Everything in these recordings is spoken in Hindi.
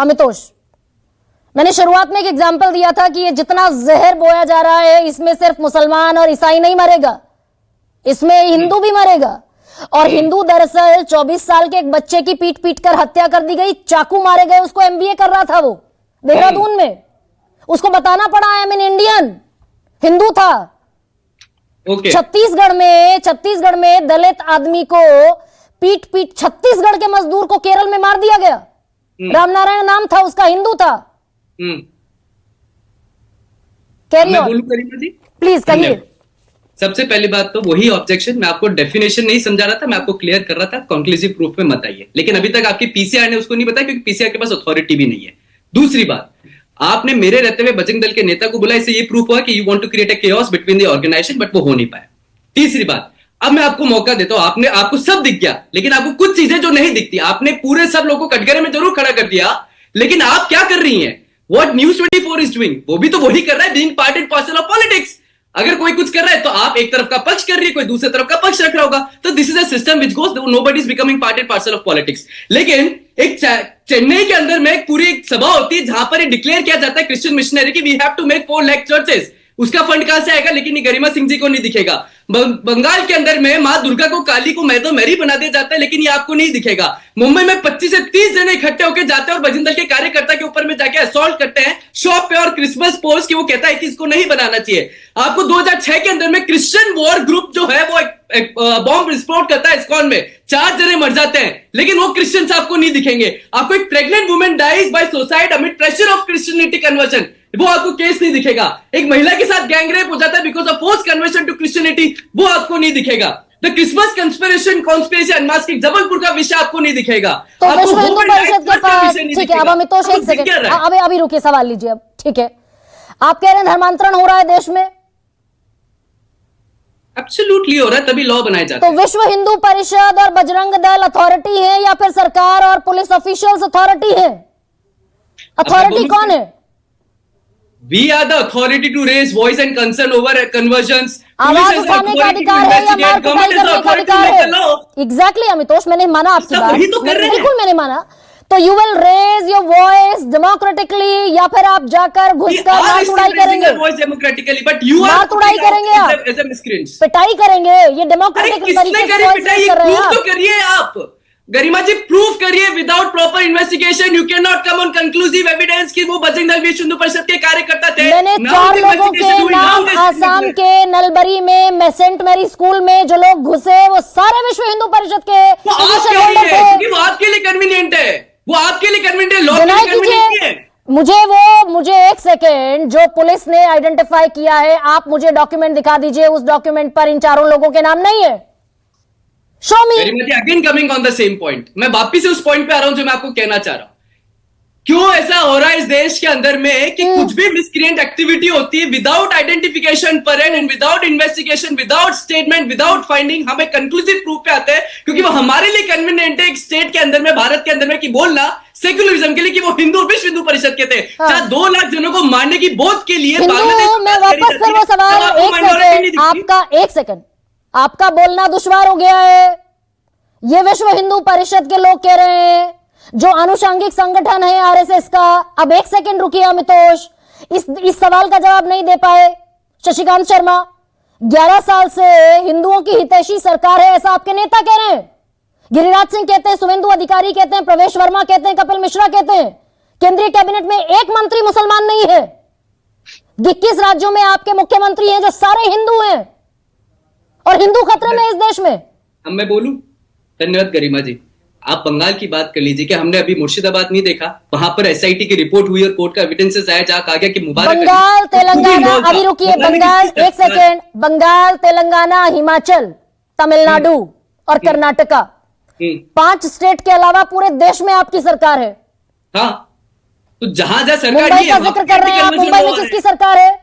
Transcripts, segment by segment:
अमितोष, मैंने शुरुआत में एक एग्जाम्पल दिया था कि ये जितना जहर बोया जा रहा है इसमें सिर्फ मुसलमान और ईसाई नहीं मरेगा, इसमें हिंदू भी मरेगा। और हिंदू दरअसल 24 साल के एक बच्चे की पीट पीट कर हत्या कर दी गई, चाकू मारे गए, उसको एमबीए कर रहा था वो देहरादून में, उसको बताना पड़ा I am an Indian, Hindu था। छत्तीसगढ़ में दलित आदमी को पीट पीट, छत्तीसगढ़ के मजदूर को केरल में मार दिया गया, रामनारायण नाम था उसका, हिंदू था। कैरी ऑन प्लीज, कहिए। सबसे पहली बात तो वही ऑब्जेक्शन, मैं आपको डेफिनेशन नहीं समझा रहा था, मैं आपको क्लियर कर रहा था, कंक्लूसिव प्रूफ में मत आइए। लेकिन अभी तक आपकी पीसीआर ने उसको नहीं बताया, क्योंकि पीसीआर के पास अथॉरिटी भी नहीं है। दूसरी बात, आपने मेरे रहते हुए बजरंग दल के नेता को बुलाया, इससे ये प्रूफ हुआ कि you want to create a chaos between the organization, but वो हो नहीं पाया। तीसरी बात, अब मैं आपको मौका देता हूं, आपको सब दिख गया, लेकिन आपको कुछ चीजें जो नहीं दिखती, आपने पूरे सब लोगों को कटघरे में जरूर खड़ा कर दिया, लेकिन आप क्या कर रही हैं? व्हाट न्यूज़ 24 इज डूइंग, वो भी तो वही कर रहा है, being part and parcel of politics. अगर कोई कुछ कर रहा है तो आप एक तरफ का पक्ष कर रही है, कोई दूसरे तरफ का पक्ष रख रहा होगा। तो this is a system which goes, nobody is becoming part and parcel of politics. लेकिन एक चेन्नई के अंदर में एक पूरी एक सभा होती है जहां पर ये डिक्लेयर किया जाता है क्रिश्चियन मिशनरी की we have to make 4 lakh churches, उसका फंड कहां से आएगा? लेकिन ये गरिमा सिंह जी को नहीं दिखेगा। बंगाल के अंदर में मां दुर्गा को काली को मैदो मैरी बना दिया जाता है, लेकिन ये आपको नहीं दिखेगा। मुंबई में 25 से 30 जने इकट्ठे होकर जाते हैं और बजरंग दल के कार्यकर्ता के ऊपर में जाके असॉल्ट करते हैं शॉप पे, और क्रिसमस पोस्ट की वो कहता है कि इसको नहीं बनाना चाहिए। आपको 2006 के अंदर में क्रिश्चियन वॉर ग्रुप जो है वो एक बॉम्ब विस्फोट करता है इस्कॉन में, 4 जने मर जाते हैं, लेकिन वो क्रिश्चियंस आपको नहीं दिखेंगे। आपको एक pregnant women dies by suicide amid pressure of Christianity conversion, वो आपको केस नहीं दिखेगा। एक महिला के साथ गैंग रेप हो जाता है because of force conversion to Christianity, वो आपको नहीं दिखेगा। The Christmas conspiracy unmasking Jabalpur का विषय आपको नहीं दिखेगा। तो विश्व हिंदू परिषद के पास, ठीक है, अब अमितोष एक सेकंड, अभी रुकिए, सवाल लीजिए अब, ठीक है। आप कह रहे हैं धर्मांतरण हो रहा है देश में? एब्सोल्युटली हो रहा है, तभी लॉ बनाए जाते हैं। तो विश्व हिंदू परिषद और बजरंग दल अथॉरिटी है या फिर सरकार और पुलिस ऑफिशियल्स अथॉरिटी है? अथॉरिटी कौन है? We are the authority to raise voice and concern over conversions. आवाज उठाने का अधिकार है या मार कुटाई करने का अधिकार है? एग्जैक्टली अमितोष, मैंने माना आपकी बात, बिल्कुल मैंने माना। तो you will raise your voice democratically या फिर आप जाकर घुसकर मार कुटाई करेंगे? डेमोक्रेटिकली, बट यू मार कुटाई करेंगे, आप पिटाई करेंगे, ये डेमोक्रेटिक तरीके से वॉइस कर रहे हैं आप। तो करिए आप गरिमा जी, प्रूफ करिए। Without proper investigation you can not come on conclusive evidence कि वो बजरंग दल विश्व हिंदू परिषद के कार्यकर्ता थे। मैंने 4 लोगों के नाम आसाम के नलबरी में सेंट मैरी स्कूल में जो लोग घुसे वो सारे विश्व हिंदू परिषद के थे। वो आपके लिए कन्वीनियंट है, वो आपके लिए कन्वीनियंट है, लॉ के लिए कन्वीनियंट है। मुझे एक सेकेंड, जो पुलिस ने आइडेंटिफाई किया है, आप मुझे डॉक्यूमेंट दिखा दीजिए, उस डॉक्यूमेंट पर इन 4 लोगों के नाम नहीं है। Show me. Again coming on the same point, मैं वापिस से उस पॉइंट पे आ रहा हूं जो मैं आपको कहना चाह रहा हूं। क्यों ऐसा हो रहा है इस देश के अंदर में कि कुछ भी मिसक्रिएंट एक्टिविटी होती है without identification parade and without investigation, without statement, without finding, हमें कंक्लूसिव प्रूफ पे आते हैं, क्योंकि वो हमारे लिए कन्वीनियंट है एक स्टेट के अंदर में, भारत के अंदर में, कि बोलना सेक्युलरिज्म के लिए कि वो हिंदू विश्व हिंदू परिषद के थे। 2 लाख जनों को मारने की बोध के लिए आपका बोलना दुश्वार हो गया है। ये विश्व हिंदू परिषद के लोग कह रहे हैं, जो आनुषंगिक संगठन है आरएसएस का। अब एक सेकंड रुकिए अमितोष, इस सवाल का जवाब नहीं दे पाए शशिकांत शर्मा। 11 साल से हिंदुओं की हितैषी सरकार है, ऐसा आपके नेता कह रहे हैं। गिरिराज सिंह कहते हैं, शुभेंदु अधिकारी कहते हैं, प्रवेश वर्मा कहते हैं, कपिल मिश्रा कहते हैं। केंद्रीय कैबिनेट में एक मंत्री मुसलमान नहीं है। 21 राज्यों में आपके मुख्यमंत्री हैं जो सारे हिंदू हैं, और हिंदू खतरे में इस देश में। अब मैं बोलूं? धन्यवाद गरिमा जी। आप बंगाल की बात कर लीजिए, कि हमने अभी मुर्शिदाबाद नहीं देखा, वहां पर एसआईटी की रिपोर्ट हुई और कोर्ट का एविडेंसेस आया, जहां कहा गया कि मुबारक बंगाल, तेलंगाना, अभी रुकिए, बंगाल, एक सेकेंड, बंगाल, तेलंगाना, हिमाचल, तमिलनाडु और कर्नाटका, 5 स्टेट के अलावा पूरे देश में आपकी सरकार है। हाँ, तो जहां सरकार मुंबई का जिक्र कर रहे हैं आप, मुंबई में किसकी सरकार है?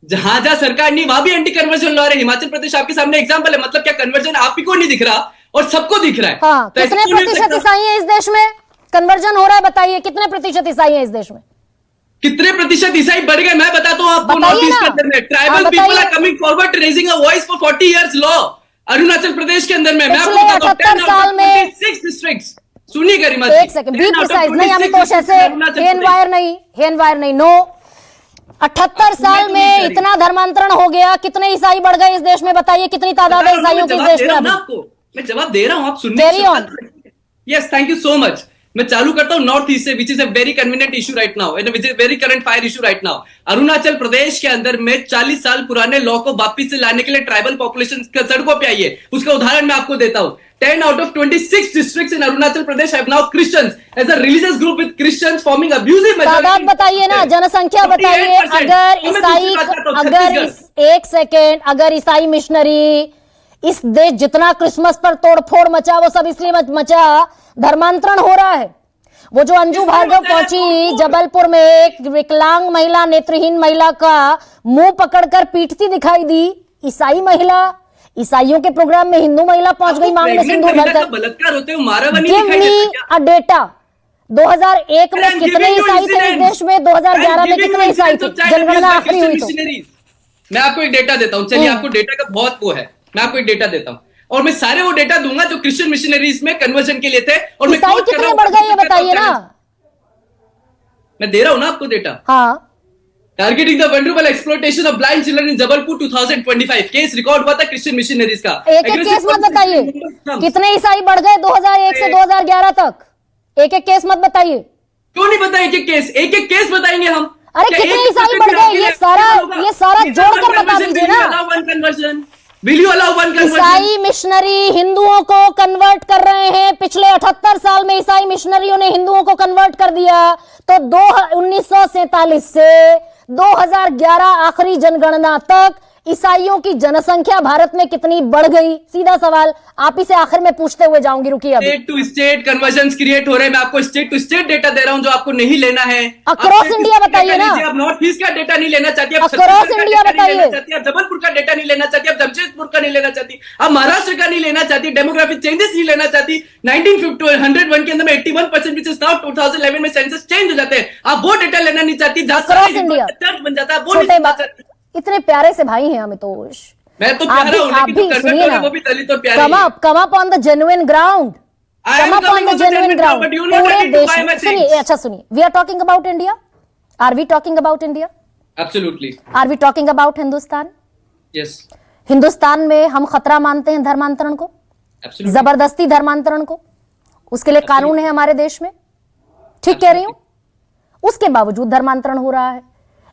जहां सरकार नहीं, वहां भी एंटी कन्वर्जन लॉ है। हिमाचल प्रदेश आपके सामने एग्जांपल है। मतलब क्या कन्वर्जन आप ही को नहीं दिख रहा और सबको दिख रहा है? हाँ, तो कितने प्रतिशत ईसाई हैं इस देश में? कन्वर्जन हो रहा है, बताइए कितने प्रतिशत ईसाई हैं इस देश में? कितने प्रतिशत ईसाई बढ़ गए मैं बताता हूं आपको। नॉर्थ ईस्ट के अंदर में tribal people are coming forward raising a voice for 40 years law. Arunachal Pradesh के अंदर में मैं आपको बताता हूं 78 साल में 6 डिस्ट्रिक्ट्स सुनिए गरिमा एक सेकंड, बी प्रिसाइज। नहीं अमितोष, ऐसे हेन वायर नहीं, नो। 78 साल में इतना धर्मांतरण हो गया, कितने ईसाई बढ़ गए इस देश में, बताइए कितनी तादाद है ईसाइयों की इस देश में? आपको मैं जवाब दे रहा हूं, आप सुनने। Yes, thank you so much. मैं चालू करता हूं नॉर्थ ईस्ट से, which is a very convenient issue right now, which is very current fire issue right now. Arunachal Pradesh के अंदर में 40 साल पुराने लॉ को वापिस से लाने के लिए ट्राइबल पॉपुलेशन सड़कों पे आई है। उसका उदाहरण मैं आपको देता हूं। 10 out of 26 districts in Arunachal Pradesh have now Christians as a religious group with Christians forming abusive majority. तादाद बताइए ना, जनसंख्या बताइए। एक सेकेंड, अगर ईसाई मिशनरी, इस देश जितना क्रिसमस पर तोड़फोड़ मचा वो सब इसलिए मचा, धर्मांतरण हो रहा है। वो जो अंजू भार्गव पहुंची जबलपुर में, एक विकलांग महिला, नेत्रहीन महिला का मुंह पकड़कर पीटती दिखाई दी, ईसाई महिला। ईसाइयों के प्रोग्राम में हिंदू महिला पहुंच गई मांग में सिंदूर भरकर। बलात्कार होते हुए मारा बनी। गिव मी अ डेटा, 2001 में कितने ईसाई थे इस देश में, 2011 में कितने ईसाई थे, जनगणना आखिरी हुई तो। मैं आपको एक डेटा देता हूं, चलिए आपको डेटा का बहुत वो है, मैं आपको एक डेटा देता हूं और मैं सारे वो डेटा दूंगा जो क्रिश्चियन मिशनरीज में कन्वर्जन के लिए थे। और मैं ईसाई कितने बढ़ गए ये बताइए ना। मैं दे रहा हूं ना आपको डेटा। हाँ, targeting the wonderful exploitation of blind children in Jabalpur 2025 case record हुआ था क्रिश्चियन मिशनरीज का। एक एक केस मत बताइए, कितने ईसाई बढ़ गए 2001 से 2011 तक, एक एक केस मत बताइए। क्यों नहीं बताएं एक एक केस बताएंगे हम। अरे कितने ईसाई बढ़ गए, ये सारा जोड़कर बता दीजिए ना। ईसाई मिशनरी हिंदुओं को कन्वर्ट कर रहे हैं। पिछले 78 साल में ईसाई मिशनरियों ने हिंदुओं को कन्वर्ट कर दिया। तो 1947 से 2011 आखिरी जनगणना तक ईसाइयों की जनसंख्या भारत में कितनी बढ़ गई? सीधा सवाल आप ही से आखिर में पूछते हुए जाऊंगी, रुकिए। अभी state to state conversions create हो रहे हैं। मैं आपको स्टेट टू स्टेट डेटा दे रहा हूं जो आपको नहीं लेना है। अक्रॉस इंडिया बताइए ना। आप नॉर्थ ईस्ट का डेटा नहीं लेना चाहती, आप अक्रॉस इंडिया बताइए। आप जबलपुर का डेटा नहीं लेना चाहती, आप जमशेदपुर का नहीं लेना चाहती, आप महाराष्ट्र का नहीं लेना चाहती, डेमोग्राफिक चेंजेस नहीं लेना चाहती। 1951 के अंदर में 81% विच इज नाउ 2011 में सेंसस चेंज हो जाते हैं। आप वो डेटा लेना नहीं चाहती जहां चर्च बन जाता है, वो नहीं लेना चाहती। इतने प्यारे से भाई हैं अमितोष। मैं तो प्यारा हूं, लेकिन जो करने वाले वो भी दलित और प्यारे हैं। Come up on the genuine ground. Come up on the genuine ground. पूरे देश में सुनिए, अच्छा सुनिए, we are talking about India. Are we talking about India? Absolutely. Are we talking about Hindustan? Yes. Hindustan में हम खतरा मानते हैं धर्मांतरण को, जबरदस्ती धर्मांतरण को। उसके लिए कानून है हमारे देश में, ठीक कह रही हूं? उसके बावजूद धर्मांतरण हो रहा है।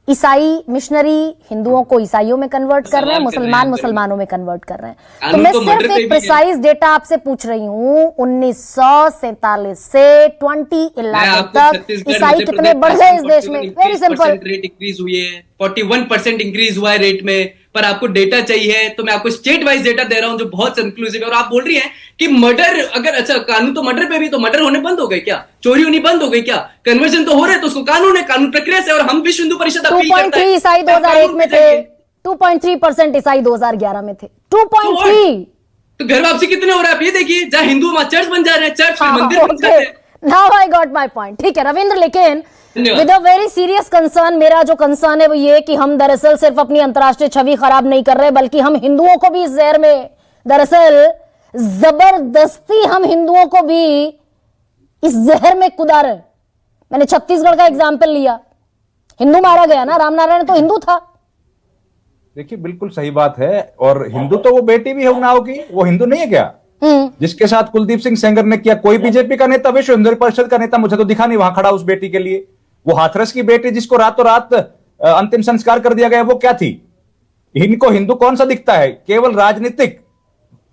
ईसाई मिशनरी हिंदुओं को ईसाइयों में कन्वर्ट कर रहे हैं, मुसलमान मुसलमानों में कन्वर्ट कर रहे हैं। तो मैं सिर्फ एक प्रिसाइज डेटा आपसे पूछ रही हूं, 1947 से 2011 तक ईसाई कितने बढ़ गए इस देश में? Very simple. रेट इंक्रीज हुई है, 41% इंक्रीज हुआ है रेट में। पर आपको डेटा चाहिए तो मैं आपको स्टेट वाइज डेटा दे रहा हूं जो बहुत इंक्लूसिव है। और आप बोल रही हैं कि मर्डर, अगर अच्छा कानून तो मर्डर पे भी, तो मर्डर होने बंद हो गए क्या? चोरी होनी बंद हो गई क्या? कन्वर्जन तो हो रहे, तो उसको कानून है, कानून प्रक्रिया से। और हम विश्व हिंदू परिषद 2.3 ईसाई 2001 में थे, 2.3% ईसाई 2011 में थे, 2.3। तो घर वापसी कितने हो रहे हैं आप ये देखिए। जहां हिंदू वहां चर्च बन जा रहे हैं, चर्च मंदिर बन जाते हैं। Now I got my point. ठीक है रविंद्र, लेकिन with a very serious concern, मेरा जो कंसर्न है वो ये कि हम दरअसल सिर्फ अपनी अंतर्राष्ट्रीय छवि खराब नहीं कर रहे, बल्कि हम हिंदुओं को भी इस जहर में, दरअसल जबरदस्ती हम हिंदुओं को भी इस जहर में कुदा रहे। मैंने छत्तीसगढ़ का एग्जाम्पल लिया, हिंदू मारा गया ना, रामनारायण तो हिंदू था। देखिए बिल्कुल सही बात है। और हिंदू तो वो बेटी भी है उन्नाव की, वो हिंदू नहीं है क्या? जिसके साथ कुलदीप सिंह सेंगर ने किया। कोई बीजेपी का नेता, विश्व हिंदू परिषद का नेता मुझे तो दिखा नहीं वहां खड़ा उस बेटी के लिए। वो हाथरस की बेटी जिसको रातों रात अंतिम संस्कार कर दिया गया, वो क्या थी? इनको हिंदू कौन सा दिखता है? केवल राजनीतिक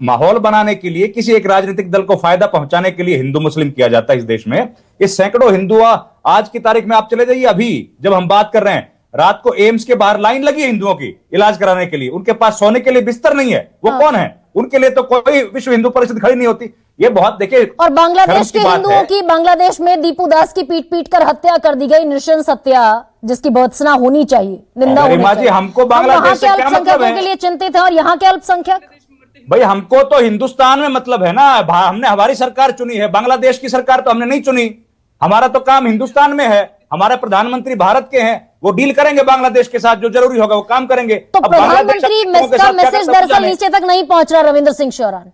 माहौल बनाने के लिए, किसी एक राजनीतिक दल को फायदा पहुंचाने के लिए हिंदू मुस्लिम किया जाता है इस देश में। ये सैकड़ों हिंदू, आज की तारीख में आप चले जाइए, अभी जब हम बात कर रहे हैं, रात को एम्स के बाहर लाइन लगी है हिंदुओं की इलाज कराने के लिए। उनके पास सोने के लिए बिस्तर नहीं है, वो कौन है? उनके लिए तो कोई विश्व हिंदू परिषद खड़ी नहीं होती। ये बहुत देखिए। और बांग्लादेश के हिंदुओं की, बांग्लादेश में दीपू दास की पीट कर हत्या कर दी गई, नृशंस हत्या, जिसकी भर्त्सना होनी चाहिए, निंदा होनी चाहिए। हमको बांग्लादेश से क्या मतलब है? के लिए चिंतित है, और यहाँ के अल्पसंख्यक। भाई हमको तो हिंदुस्तान में मतलब है ना, हमने हमारी सरकार चुनी है, बांग्लादेश की सरकार तो हमने नहीं चुनी। हमारा तो काम हिंदुस्तान में है, हमारे प्रधानमंत्री भारत के हैं, वो डील करेंगे बांग्लादेश के साथ, जो जरूरी होगा वो काम करेंगे। तो प्रधानमंत्री का मैसेज दरअसल नीचे तक नहीं पहुंच रहा, रविंद्र सिंह शौरान।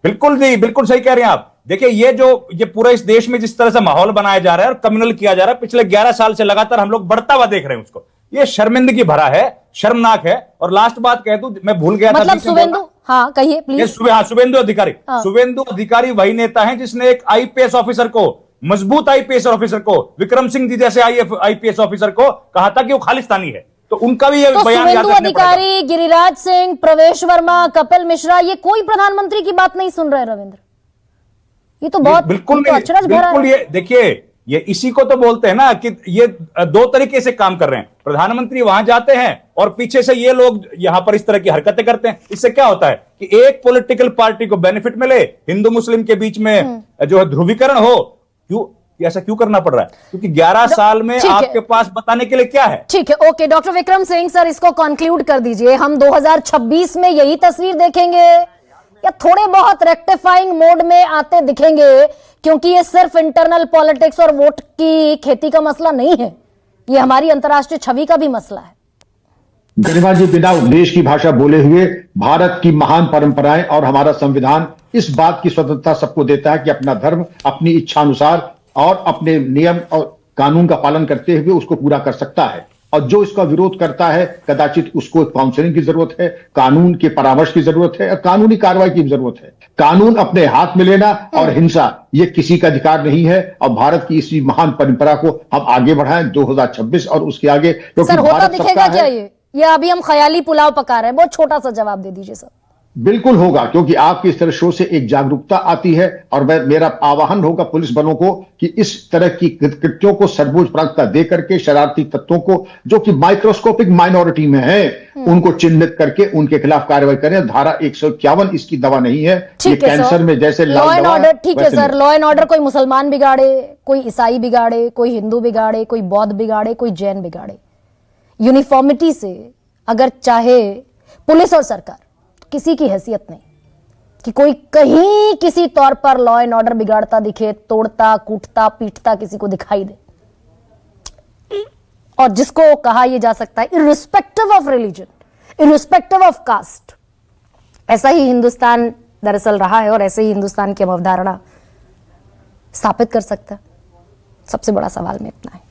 बिल्कुल जी, बिल्कुल सही कह रहे हैं आप। देखिए ये पूरा इस देश में जिस तरह से माहौल बनाया जा रहा है और कम्युनल किया जा रहा है पिछले 11 साल से लगातार हम लोग बढ़ता हुआ देख रहे हैं उसको, ये शर्मिंदगी भरा है, शर्मनाक है। और लास्ट बात कह दूं, मैं भूल गया था, मतलब शुभेंदु, हाँ कहिए प्लीज। शुभेंदु अधिकारी, शुभेंदु अधिकारी वही नेता है जिसने एक आईपीएस ऑफिसर को, मजबूत आईपीएस ऑफिसर को, विक्रम सिंह जी जैसे आईपीएस ऑफिसर को कहा था कि वो खालिस्तानी है, तो उनका भी ये तो बयान याद शुभेंदु रखना पड़ेगा। अधिकारी, गिरिराज सिंह, प्रवेश वर्मा, कपिल मिश्रा, ये कोई प्रधानमंत्री की बात नहीं सुन रहे रविंद्र। ये तो बहुत बिल्कुल तो अचरज भरा है। ये देखिए, ये इसी को तो बोलते हैं ना कि ये दो तरीके से काम कर रहे हैं। प्रधानमंत्री वहां जाते हैं और पीछे से ये लोग यहां पर इस तरह की हरकतें करते हैं। इससे क्या होता है कि एक पॉलिटिकल पार्टी को बेनिफिट मिले, हिंदू मुस्लिम के बीच में जो है ध्रुवीकरण हो। क्यों ऐसा क्यों करना पड़ रहा है? क्योंकि 11 साल में आपके पास बताने के लिए क्या है? ठीक है, okay doctor Vikram Singh sir, इसको कंक्लूड कर दीजिए। हम 2026 में यही तस्वीर देखेंगे या थोड़े बहुत रेक्टिफाइंग मोड में आते दिखेंगे? क्योंकि ये सिर्फ इंटरनल पॉलिटिक्स और वोट की खेती का मसला नहीं है, ये हमारी अंतर्राष्ट्रीय छवि का भी मसला है। गरिमा जी, बिना उपदेश की भाषा बोले हुए, भारत की महान परंपराएं और हमारा संविधान इस बात की स्वतंत्रता सबको देता है कि अपना धर्म अपनी इच्छा अनुसार और अपने नियम और कानून का पालन करते हुए उसको पूरा कर सकता है। और जो इसका विरोध करता है, कदाचित उसको काउंसलिंग की जरूरत है, कानून के परामर्श की जरूरत है और कानूनी कार्रवाई की जरूरत है। कानून अपने हाथ में लेना और हिंसा, ये किसी का अधिकार नहीं है। और भारत की इसी महान परंपरा को हम आगे बढ़ाएं 2026 और उसके आगे, क्योंकि सर होता भारत दिखेगा सबका क्या है। ये अभी हम ख्याली पुलाव पका रहे हैं? बहुत छोटा सा जवाब दे दीजिए सर। बिल्कुल होगा, क्योंकि आपके इस तरह शो से एक जागरूकता आती है। और मेरा आह्वान होगा पुलिस बलों को कि इस तरह की कृत्यों को सर्वोच्च प्राथमिकता दे करके शरारती तत्वों को, जो कि माइक्रोस्कोपिक माइनॉरिटी में है, उनको चिन्हित करके उनके खिलाफ कार्रवाई करें। धारा 151 इसकी दवा नहीं है, ये कैंसर में जैसे लॉ एंड ऑर्डर। ठीक है सर, लॉ एंड ऑर्डर कोई मुसलमान बिगाड़े, कोई ईसाई बिगाड़े, कोई हिंदू बिगाड़े, कोई बौद्ध बिगाड़े, कोई जैन बिगाड़े, यूनिफॉर्मिटी से अगर चाहे पुलिस और सरकार, किसी की हैसियत नहीं कि कोई कहीं किसी तौर पर लॉ एंड ऑर्डर बिगाड़ता दिखे, तोड़ता, कूटता, पीटता किसी को दिखाई दे। और जिसको कहा यह जा सकता है irrespective of religion, irrespective of caste, ऐसा ही हिंदुस्तान दरअसल रहा है और ऐसे ही हिंदुस्तान की हम अवधारणा स्थापित कर सकता है। सबसे बड़ा सवाल में इतना है।